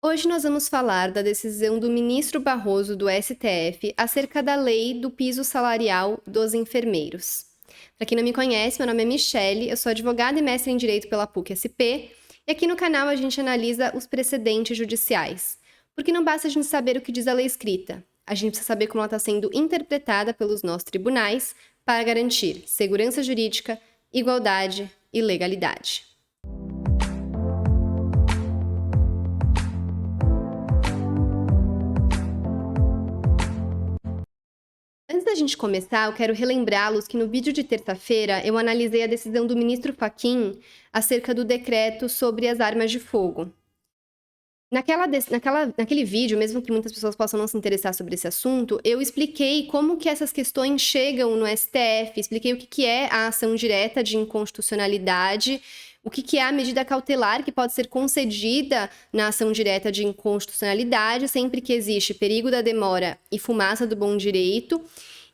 Hoje nós vamos falar da decisão do ministro Barroso do STF acerca da lei do piso salarial dos enfermeiros. Para quem não me conhece, meu nome é Michele, eu sou advogada e mestre em Direito pela PUC-SP, e aqui no canal a gente analisa os precedentes judiciais. Porque não basta a gente saber o que diz a lei escrita, a gente precisa saber como ela está sendo interpretada pelos nossos tribunais para garantir segurança jurídica, igualdade e legalidade. Antes da gente começar, eu quero relembrá-los que no vídeo de terça-feira eu analisei a decisão do ministro Fachin acerca do decreto sobre as armas de fogo. Naquele vídeo, mesmo que muitas pessoas possam não se interessar sobre esse assunto, eu expliquei como que essas questões chegam no STF, expliquei o que é a ação direta de inconstitucionalidade, o que é a medida cautelar que pode ser concedida na ação direta de inconstitucionalidade, sempre que existe perigo da demora e fumaça do bom direito.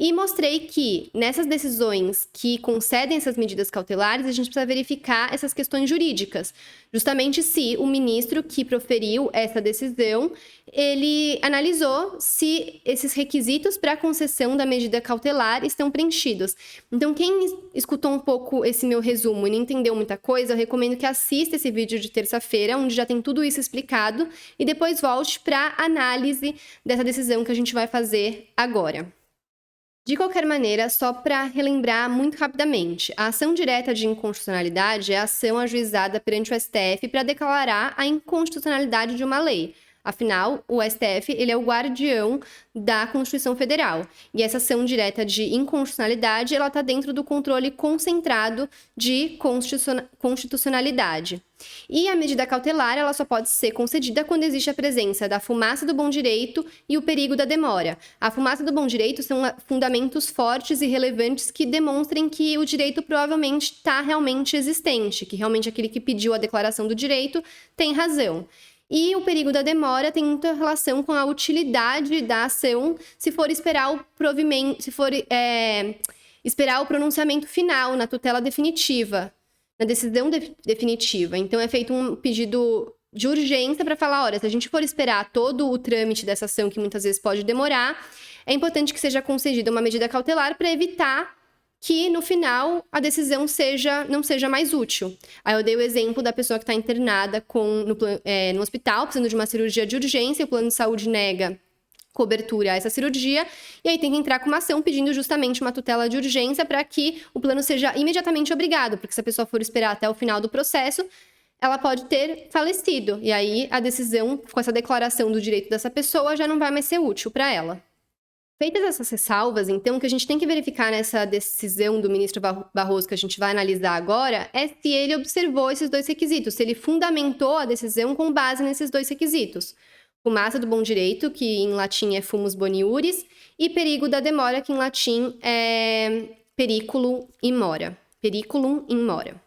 E mostrei que, nessas decisões que concedem essas medidas cautelares, a gente precisa verificar essas questões jurídicas. Justamente se o ministro que proferiu essa decisão, ele analisou se esses requisitos para a concessão da medida cautelar estão preenchidos. Então, quem escutou um pouco esse meu resumo e não entendeu muita coisa, eu recomendo que assista esse vídeo de terça-feira, onde já tem tudo isso explicado, e depois volte para a análise dessa decisão que a gente vai fazer agora. De qualquer maneira, só para relembrar muito rapidamente, a ação direta de inconstitucionalidade é a ação ajuizada perante o STF para declarar a inconstitucionalidade de uma lei. Afinal, o STF ele é o guardião da Constituição Federal. E essa ação direta de inconstitucionalidade está dentro do controle concentrado de constitucionalidade. E a medida cautelar ela só pode ser concedida quando existe a presença da fumaça do bom direito e o perigo da demora. A fumaça do bom direito são fundamentos fortes e relevantes que demonstrem que o direito provavelmente está realmente existente, que realmente aquele que pediu a declaração do direito tem razão. E o perigo da demora tem muita relação com a utilidade da ação se for esperar o provimento, esperar o pronunciamento final na tutela definitiva, na decisão definitiva. Então é feito um pedido de urgência para falar, olha, se a gente for esperar todo o trâmite dessa ação, que muitas vezes pode demorar, é importante que seja concedida uma medida cautelar para evitar que, no final, a decisão não seja mais útil. Aí eu dei o exemplo da pessoa que está internada no hospital, precisando de uma cirurgia de urgência, e o plano de saúde nega cobertura a essa cirurgia, e aí tem que entrar com uma ação pedindo justamente uma tutela de urgência para que o plano seja imediatamente obrigado, porque se a pessoa for esperar até o final do processo, ela pode ter falecido, e aí a decisão, com essa declaração do direito dessa pessoa, já não vai mais ser útil para ela. Feitas essas ressalvas, então, o que a gente tem que verificar nessa decisão do ministro Barroso, que a gente vai analisar agora, é se ele observou esses dois requisitos, se ele fundamentou a decisão com base nesses dois requisitos. Fumaça do bom direito, que em latim é fumus boni iuris, e perigo da demora, que em latim é periculum in mora. Periculum in mora.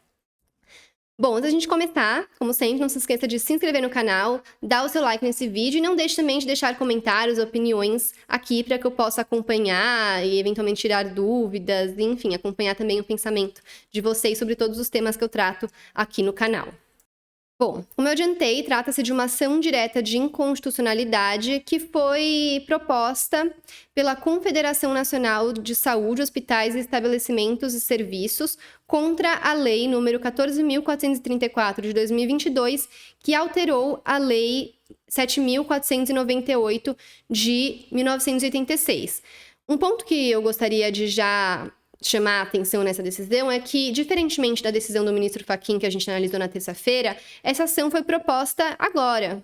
Bom, antes da gente começar, como sempre, não se esqueça de se inscrever no canal, dar o seu like nesse vídeo e não deixe também de deixar comentários, opiniões aqui para que eu possa acompanhar e eventualmente tirar dúvidas, e, enfim, acompanhar também o pensamento de vocês sobre todos os temas que eu trato aqui no canal. Bom, como eu adiantei, trata-se de uma ação direta de inconstitucionalidade que foi proposta pela Confederação Nacional de Saúde, Hospitais, Estabelecimentos e Serviços contra a Lei nº 14.434 de 2022, que alterou a Lei 7.498 de 1986. Um ponto que eu gostaria de já chamar a atenção nessa decisão é que, diferentemente da decisão do ministro Fachin, que a gente analisou na terça-feira, essa ação foi proposta agora.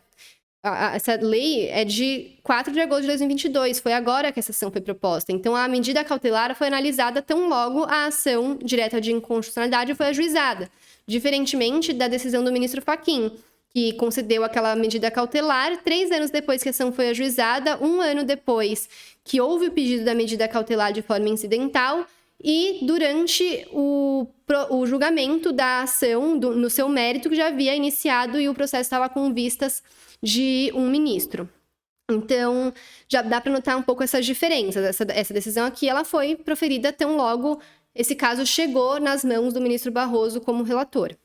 Essa lei é de 4 de agosto de 2022, foi agora que essa ação foi proposta. Então, a medida cautelar foi analisada tão logo a ação direta de inconstitucionalidade foi ajuizada, diferentemente da decisão do ministro Fachin, que concedeu aquela medida cautelar 3 anos depois que a ação foi ajuizada, 1 ano depois que houve o pedido da medida cautelar de forma incidental, e durante o julgamento da ação, no seu mérito, que já havia iniciado e o processo estava com vistas de um ministro. Então, já dá para notar um pouco essas diferenças. Essa decisão aqui ela foi proferida tão logo esse caso chegou nas mãos do ministro Barroso como relator.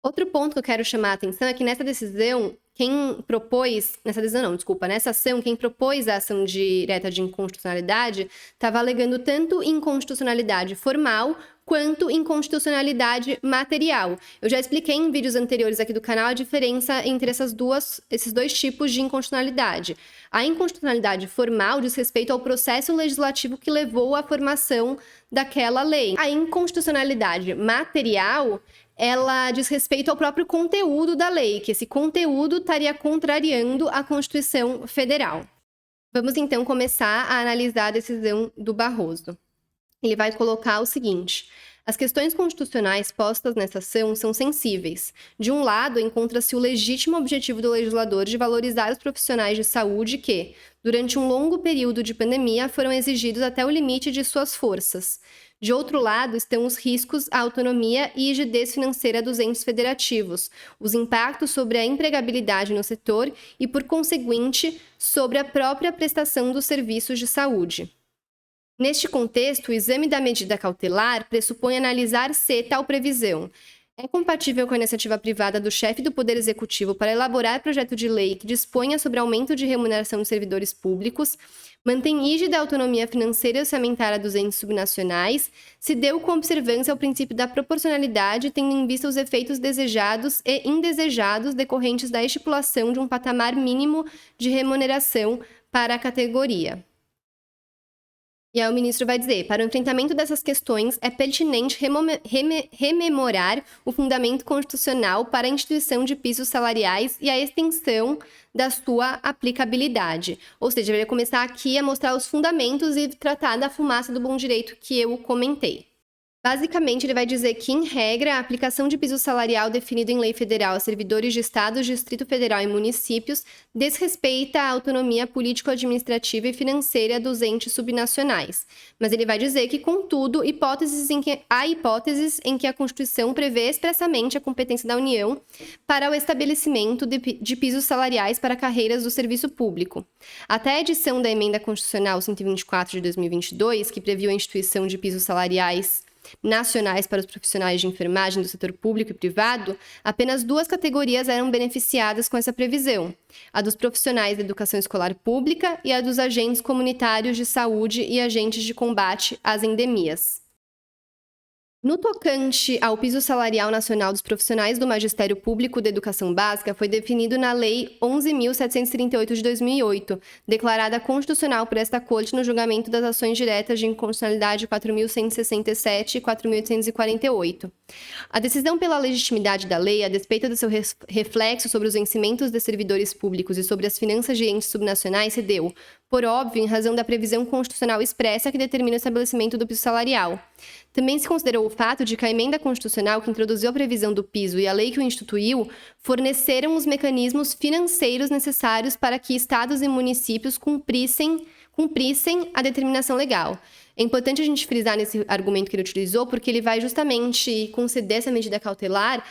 Outro ponto que eu quero chamar a atenção é que nessa ação, quem propôs a ação direta de inconstitucionalidade estava alegando tanto inconstitucionalidade formal quanto inconstitucionalidade material. Eu já expliquei em vídeos anteriores aqui do canal a diferença entre esses dois tipos de inconstitucionalidade. A inconstitucionalidade formal diz respeito ao processo legislativo que levou à formação daquela lei. A inconstitucionalidade material, ela diz respeito ao próprio conteúdo da lei, que esse conteúdo estaria contrariando a Constituição Federal. Vamos então começar a analisar a decisão do Barroso. Ele vai colocar o seguinte: as questões constitucionais postas nessa ação são sensíveis. De um lado, encontra-se o legítimo objetivo do legislador de valorizar os profissionais de saúde que, durante um longo período de pandemia, foram exigidos até o limite de suas forças. De outro lado, estão os riscos à autonomia e rigidez financeira dos entes federativos, os impactos sobre a empregabilidade no setor e, por conseguinte, sobre a própria prestação dos serviços de saúde. Neste contexto, o exame da medida cautelar pressupõe analisar se tal previsão é compatível com a iniciativa privada do chefe do Poder Executivo para elaborar projeto de lei que disponha sobre aumento de remuneração dos servidores públicos, mantém rígida a autonomia financeira e orçamentária dos entes subnacionais, se deu com observância ao princípio da proporcionalidade, tendo em vista os efeitos desejados e indesejados decorrentes da estipulação de um patamar mínimo de remuneração para a categoria. E aí o ministro vai dizer: para o enfrentamento dessas questões, é pertinente rememorar o fundamento constitucional para a instituição de pisos salariais e a extensão da sua aplicabilidade. Ou seja, ele vai começar aqui a mostrar os fundamentos e tratar da fumaça do bom direito que eu comentei. Basicamente, ele vai dizer que, em regra, a aplicação de piso salarial definido em lei federal a servidores de Estados, Distrito Federal e municípios desrespeita a autonomia político-administrativa e financeira dos entes subnacionais. Mas ele vai dizer que, contudo, há hipóteses em que a Constituição prevê expressamente a competência da União para o estabelecimento de pisos salariais para carreiras do serviço público. Até a edição da Emenda Constitucional 124 de 2022, que previu a instituição de pisos salariais nacionais para os profissionais de enfermagem do setor público e privado, apenas 2 categorias eram beneficiadas com essa previsão: a dos profissionais da educação escolar pública e a dos agentes comunitários de saúde e agentes de combate às endemias. No tocante ao piso salarial nacional dos profissionais do Magistério Público da Educação Básica, foi definido na Lei 11.738 de 2008, declarada constitucional por esta Corte no julgamento das ações diretas de inconstitucionalidade 4.167 e 4.848. A decisão pela legitimidade da lei, a despeito do seu reflexo sobre os vencimentos de servidores públicos e sobre as finanças de entes subnacionais, se deu, por óbvio, em razão da previsão constitucional expressa que determina o estabelecimento do piso salarial. Também se considerou o fato de que a emenda constitucional que introduziu a previsão do piso e a lei que o instituiu forneceram os mecanismos financeiros necessários para que estados e municípios cumprissem a determinação legal. É importante a gente frisar nesse argumento que ele utilizou, porque ele vai justamente conceder essa medida cautelar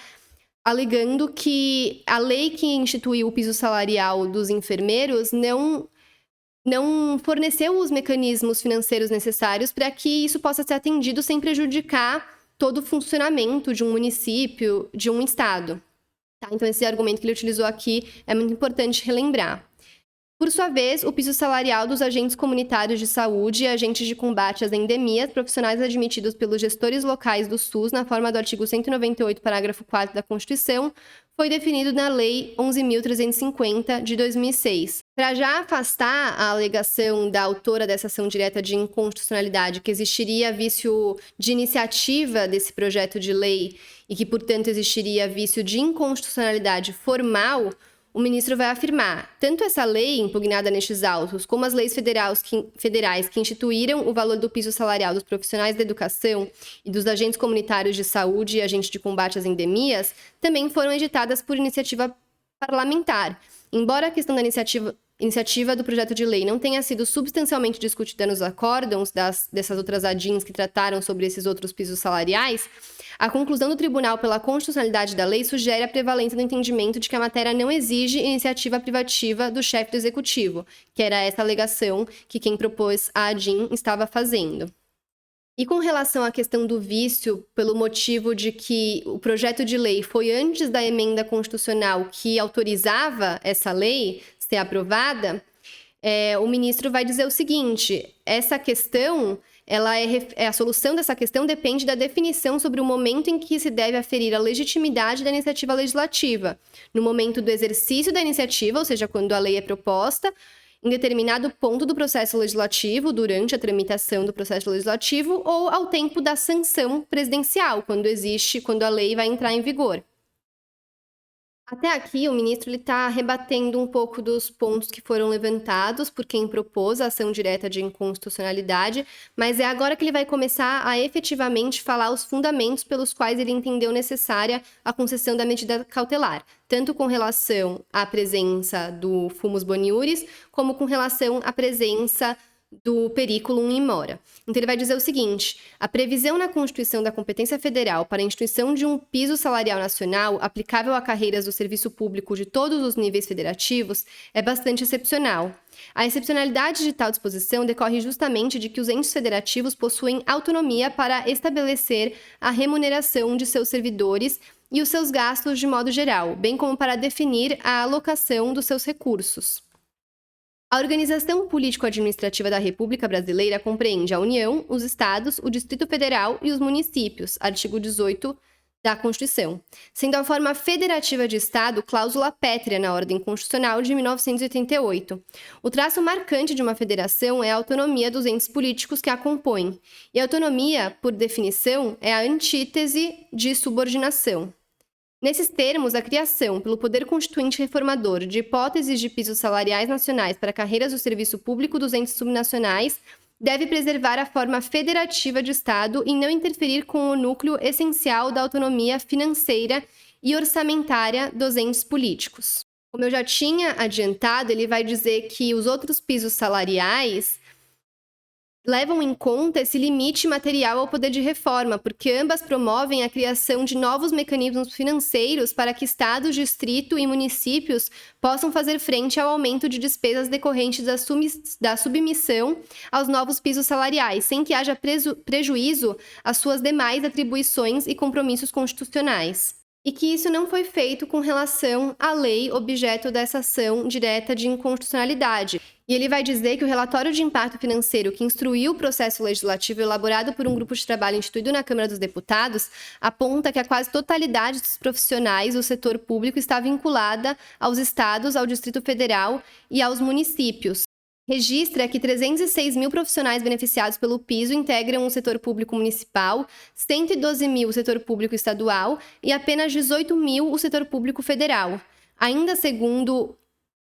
alegando que a lei que instituiu o piso salarial dos enfermeiros não forneceu os mecanismos financeiros necessários para que isso possa ser atendido sem prejudicar todo o funcionamento de um município, de um estado. Tá? Então, esse argumento que ele utilizou aqui é muito importante relembrar. Por sua vez, o piso salarial dos agentes comunitários de saúde e agentes de combate às endemias, profissionais admitidos pelos gestores locais do SUS, na forma do artigo 198, parágrafo 4 da Constituição, foi definido na Lei 11.350, de 2006. Para já afastar a alegação da autora dessa ação direta de inconstitucionalidade, que existiria vício de iniciativa desse projeto de lei e que, portanto, existiria vício de inconstitucionalidade formal, o ministro vai afirmar: tanto essa lei impugnada nestes autos, como as leis federais que instituíram o valor do piso salarial dos profissionais da educação e dos agentes comunitários de saúde e agentes de combate às endemias, também foram editadas por iniciativa parlamentar. Embora a questão da iniciativa do projeto de lei não tenha sido substancialmente discutida nos acórdãos dessas outras ADINs que trataram sobre esses outros pisos salariais, a conclusão do tribunal pela constitucionalidade da lei sugere a prevalência do entendimento de que a matéria não exige iniciativa privativa do chefe do executivo, que era essa alegação que quem propôs a ADIN estava fazendo. E com relação à questão do vício, pelo motivo de que o projeto de lei foi antes da emenda constitucional que autorizava essa lei ser aprovada, o ministro vai dizer o seguinte: essa questão, a solução dessa questão depende da definição sobre o momento em que se deve aferir a legitimidade da iniciativa legislativa, no momento do exercício da iniciativa, ou seja, quando a lei é proposta, em determinado ponto do processo legislativo, durante a tramitação do processo legislativo, ou ao tempo da sanção presidencial, quando a lei vai entrar em vigor. Até aqui, o ministro está rebatendo um pouco dos pontos que foram levantados por quem propôs a ação direta de inconstitucionalidade, mas é agora que ele vai começar a efetivamente falar os fundamentos pelos quais ele entendeu necessária a concessão da medida cautelar, tanto com relação à presença do fumus boniuris, como com relação à presença do periculum in mora. Então ele vai dizer o seguinte: a previsão na Constituição da competência federal para a instituição de um piso salarial nacional aplicável a carreiras do serviço público de todos os níveis federativos é bastante excepcional. A excepcionalidade de tal disposição decorre justamente de que os entes federativos possuem autonomia para estabelecer a remuneração de seus servidores e os seus gastos de modo geral, bem como para definir a alocação dos seus recursos. A organização político-administrativa da República Brasileira compreende a União, os Estados, o Distrito Federal e os municípios, artigo 18 da Constituição, sendo a forma federativa de Estado cláusula pétrea na Ordem Constitucional de 1988. O traço marcante de uma federação é a autonomia dos entes políticos que a compõem, e a autonomia, por definição, é a antítese de subordinação. Nesses termos, a criação, pelo Poder Constituinte Reformador, de hipóteses de pisos salariais nacionais para carreiras do serviço público dos entes subnacionais deve preservar a forma federativa de Estado e não interferir com o núcleo essencial da autonomia financeira e orçamentária dos entes políticos. Como eu já tinha adiantado, ele vai dizer que os outros pisos salariais levam em conta esse limite material ao poder de reforma, porque ambas promovem a criação de novos mecanismos financeiros para que estados, distrito e municípios possam fazer frente ao aumento de despesas decorrentes da submissão aos novos pisos salariais, sem que haja prejuízo às suas demais atribuições e compromissos constitucionais. E que isso não foi feito com relação à lei objeto dessa ação direta de inconstitucionalidade. E ele vai dizer que o relatório de impacto financeiro que instruiu o processo legislativo elaborado por um grupo de trabalho instituído na Câmara dos Deputados aponta que a quase totalidade dos profissionais do setor público está vinculada aos estados, ao Distrito Federal e aos municípios. Registra que 306 mil profissionais beneficiados pelo piso integram o setor público municipal, 112 mil o setor público estadual e apenas 18 mil o setor público federal. Ainda segundo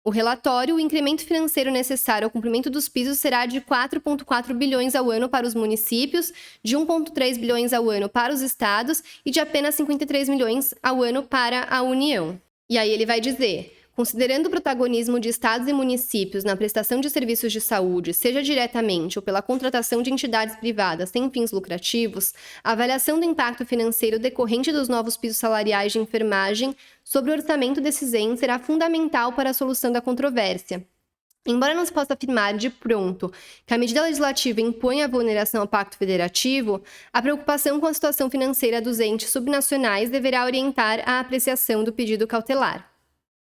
o relatório, o incremento financeiro necessário ao cumprimento dos pisos será de 4,4 bilhões ao ano para os municípios, de 1,3 bilhões ao ano para os estados e de apenas 53 milhões ao ano para a União. E aí ele vai dizer: considerando o protagonismo de estados e municípios na prestação de serviços de saúde, seja diretamente ou pela contratação de entidades privadas sem fins lucrativos, a avaliação do impacto financeiro decorrente dos novos pisos salariais de enfermagem sobre o orçamento desses entes será fundamental para a solução da controvérsia. Embora não se possa afirmar de pronto que a medida legislativa impõe a vulneração ao Pacto Federativo, a preocupação com a situação financeira dos entes subnacionais deverá orientar a apreciação do pedido cautelar.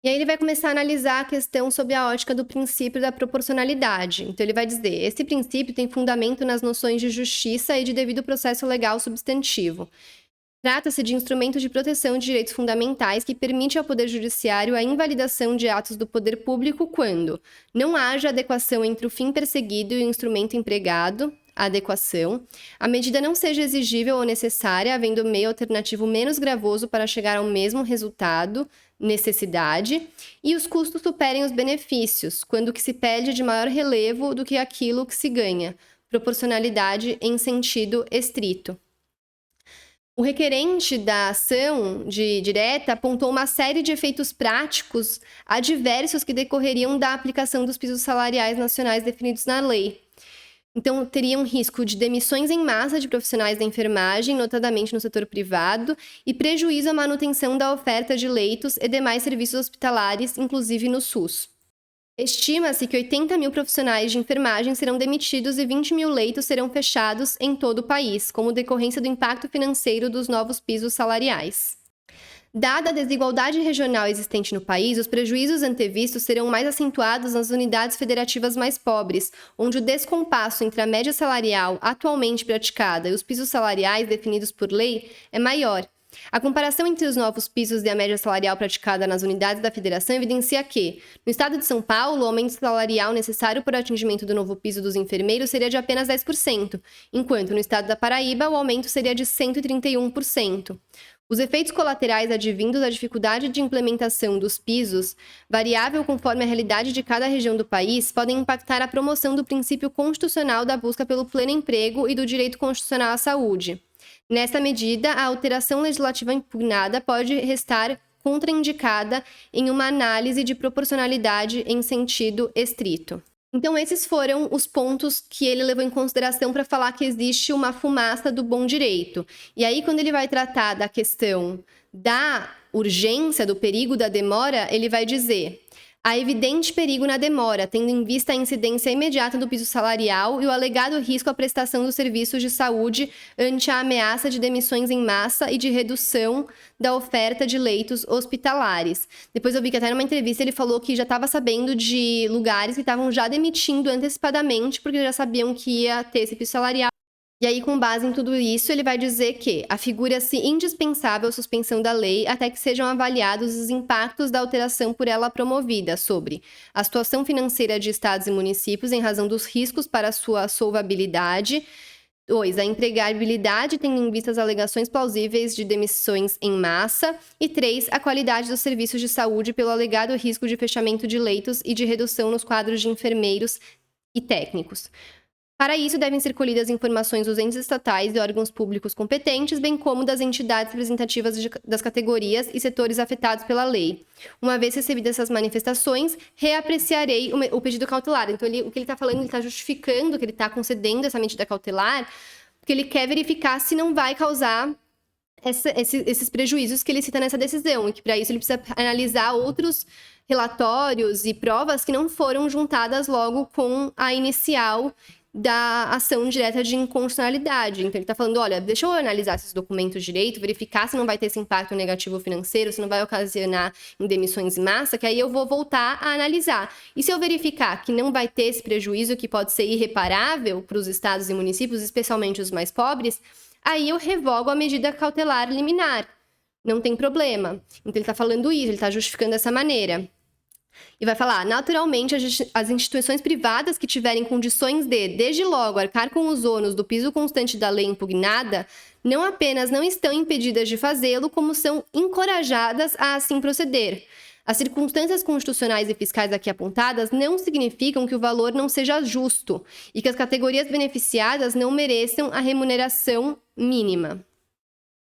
E aí ele vai começar a analisar a questão sob a ótica do princípio da proporcionalidade. Então ele vai dizer: esse princípio tem fundamento nas noções de justiça e de devido processo legal substantivo. Trata-se de instrumento de proteção de direitos fundamentais que permite ao Poder Judiciário a invalidação de atos do poder público quando não haja adequação entre o fim perseguido e o instrumento empregado, a adequação, a medida não seja exigível ou necessária, havendo meio alternativo menos gravoso para chegar ao mesmo resultado, necessidade, e os custos superem os benefícios, quando o que se pede é de maior relevo do que aquilo que se ganha, proporcionalidade em sentido estrito. O requerente da ação direta apontou uma série de efeitos práticos adversos que decorreriam da aplicação dos pisos salariais nacionais definidos na lei. Então, teria um risco de demissões em massa de profissionais da enfermagem, notadamente no setor privado, e prejuízo à manutenção da oferta de leitos e demais serviços hospitalares, inclusive no SUS. Estima-se que 80 mil profissionais de enfermagem serão demitidos e 20 mil leitos serão fechados em todo o país, como decorrência do impacto financeiro dos novos pisos salariais. Dada a desigualdade regional existente no país, os prejuízos antevistos serão mais acentuados nas unidades federativas mais pobres, onde o descompasso entre a média salarial atualmente praticada e os pisos salariais definidos por lei é maior. A comparação entre os novos pisos e a média salarial praticada nas unidades da federação evidencia que, no estado de São Paulo, o aumento salarial necessário para o atingimento do novo piso dos enfermeiros seria de apenas 10%, enquanto no estado da Paraíba o aumento seria de 131%. Os efeitos colaterais advindos da dificuldade de implementação dos pisos, variável conforme a realidade de cada região do país, podem impactar a promoção do princípio constitucional da busca pelo pleno emprego e do direito constitucional à saúde. Nessa medida, a alteração legislativa impugnada pode restar contraindicada em uma análise de proporcionalidade em sentido estrito. Então, esses foram os pontos que ele levou em consideração para falar que existe uma fumaça do bom direito. E aí, quando ele vai tratar da questão da urgência, do perigo da demora, ele vai dizer: há evidente perigo na demora, tendo em vista a incidência imediata do piso salarial e o alegado risco à prestação dos serviços de saúde ante a ameaça de demissões em massa e de redução da oferta de leitos hospitalares. Depois eu vi que até numa entrevista ele falou que já estava sabendo de lugares que estavam já demitindo antecipadamente porque já sabiam que ia ter esse piso salarial. E aí, com base em tudo isso, ele vai dizer que afigura-se indispensável a suspensão da lei até que sejam avaliados os impactos da alteração por ela promovida sobre a situação financeira de estados e municípios em razão dos riscos para sua solvabilidade. 2. A empregabilidade, tendo em vista as alegações plausíveis de demissões em massa. E 3. A qualidade dos serviços de saúde pelo alegado risco de fechamento de leitos e de redução nos quadros de enfermeiros e técnicos. Para isso, devem ser colhidas informações dos entes estatais e órgãos públicos competentes, bem como das entidades representativas das categorias e setores afetados pela lei. Uma vez recebidas essas manifestações, reapreciarei o pedido cautelar. Então, o que ele está falando, ele está justificando que ele está concedendo essa medida cautelar, porque ele quer verificar se não vai causar esses prejuízos que ele cita nessa decisão, e que para isso ele precisa analisar outros relatórios e provas que não foram juntadas logo com a inicial da ação direta de inconstitucionalidade. Então, ele está falando, olha, deixa eu analisar esses documentos direito, verificar se não vai ter esse impacto negativo financeiro, se não vai ocasionar em demissões em massa, que aí eu vou voltar a analisar. E se eu verificar que não vai ter esse prejuízo, que pode ser irreparável para os estados e municípios, especialmente os mais pobres, aí eu revogo a medida cautelar liminar. Não tem problema. Então, ele está falando isso, ele está justificando dessa maneira. E vai falar, naturalmente, as instituições privadas que tiverem condições de, desde logo, arcar com os ônus do piso constante da lei impugnada, não apenas não estão impedidas de fazê-lo, como são encorajadas a assim proceder. As circunstâncias constitucionais e fiscais aqui apontadas não significam que o valor não seja justo e que as categorias beneficiadas não mereçam a remuneração mínima.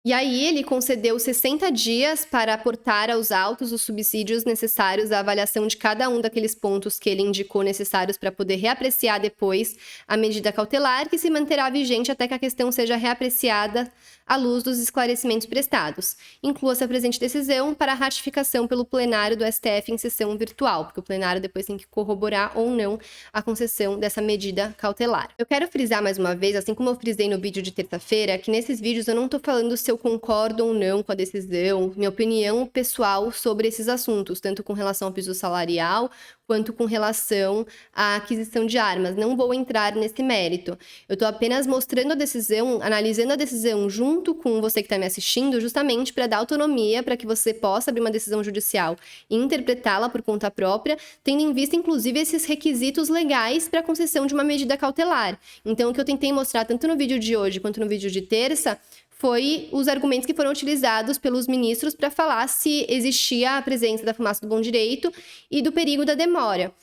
E aí ele concedeu 60 dias para aportar aos autos os subsídios necessários à avaliação de cada um daqueles pontos que ele indicou necessários para poder reapreciar depois a medida cautelar, que se manterá vigente até que a questão seja reapreciada à luz dos esclarecimentos prestados. Inclua-se a presente decisão para ratificação pelo plenário do STF em sessão virtual, porque o plenário depois tem que corroborar ou não a concessão dessa medida cautelar. Eu quero frisar mais uma vez, assim como eu frisei no vídeo de terça-feira, que nesses vídeos eu não estou falando se eu concordo ou não com a decisão, minha opinião pessoal sobre esses assuntos, tanto com relação ao piso salarial, quanto com relação à aquisição de armas. Não vou entrar nesse mérito. Eu estou apenas mostrando a decisão, analisando a decisão junto com você que está me assistindo, justamente para dar autonomia para que você possa abrir uma decisão judicial e interpretá-la por conta própria, tendo em vista, inclusive, esses requisitos legais para a concessão de uma medida cautelar. Então, o que eu tentei mostrar tanto no vídeo de hoje quanto no vídeo de terça foi os argumentos que foram utilizados pelos ministros para falar se existia a presença da fumaça do bom direito e do perigo da demora.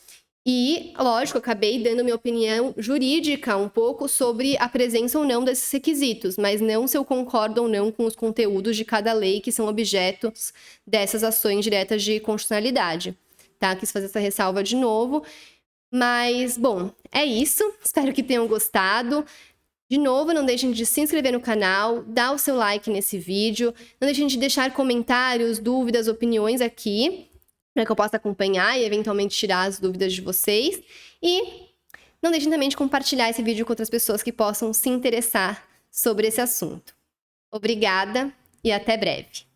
E, lógico, acabei dando minha opinião jurídica um pouco sobre a presença ou não desses requisitos, mas não se eu concordo ou não com os conteúdos de cada lei que são objetos dessas ações diretas de constitucionalidade. Tá? Quis fazer essa ressalva de novo. Mas, bom, é isso. Espero que tenham gostado. De novo, não deixem de se inscrever no canal, dar o seu like nesse vídeo, não deixem de deixar comentários, dúvidas, opiniões aqui. para que eu possa acompanhar e eventualmente tirar as dúvidas de vocês. E não deixem também de compartilhar esse vídeo com outras pessoas que possam se interessar sobre esse assunto. Obrigada e até breve.